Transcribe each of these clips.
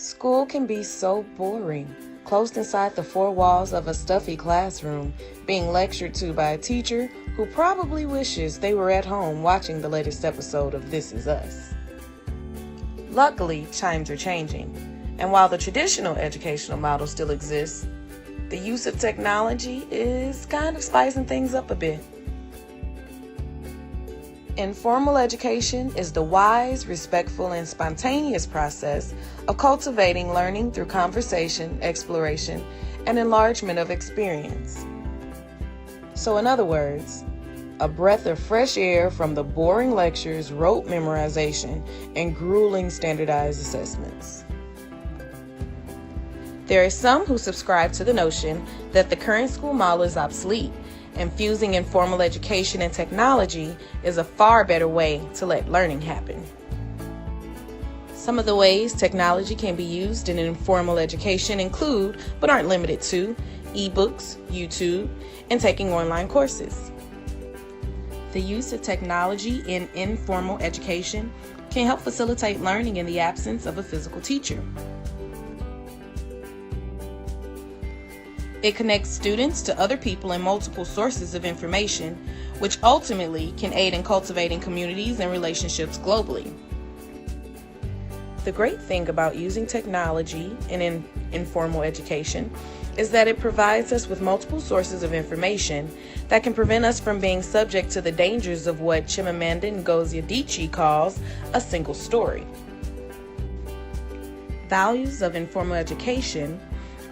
School can be so boring, closed inside the four walls of a stuffy classroom, being lectured to by a teacher who probably wishes they were at home watching the latest episode of This Is Us. Luckily, times are changing, and while the traditional educational model still exists, the use of technology is kind of spicing things up a bit. Informal education is the wise, respectful, and spontaneous process of cultivating learning through conversation, exploration, and enlargement of experience. So in other words, a breath of fresh air from the boring lectures, rote memorization, and grueling standardized assessments. There are some who subscribe to the notion that the current school model is obsolete, and fusing informal education and technology is a far better way to let learning happen. Some of the ways technology can be used in informal education include, but aren't limited to, ebooks, YouTube, and taking online courses. The use of technology in informal education can help facilitate learning in the absence of a physical teacher. It connects students to other people and multiple sources of information, which ultimately can aid in cultivating communities and relationships globally. The great thing about using technology in informal education is that it provides us with multiple sources of information that can prevent us from being subject to the dangers of what Chimamanda Ngozi Adichie calls a single story. Values of informal education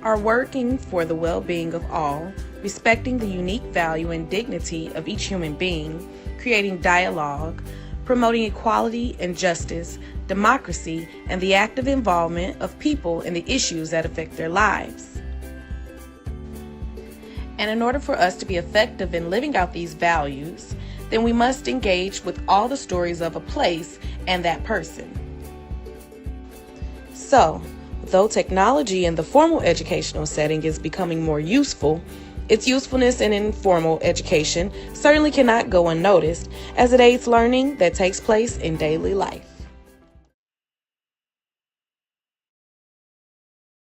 are working for the well-being of all, respecting the unique value and dignity of each human being, creating dialogue, promoting equality and justice, democracy, and the active involvement of people in the issues that affect their lives. And in order for us to be effective in living out these values, then we must engage with all the stories of a place and that person. So, though technology in the formal educational setting is becoming more useful, its usefulness in informal education certainly cannot go unnoticed, as it aids learning that takes place in daily life.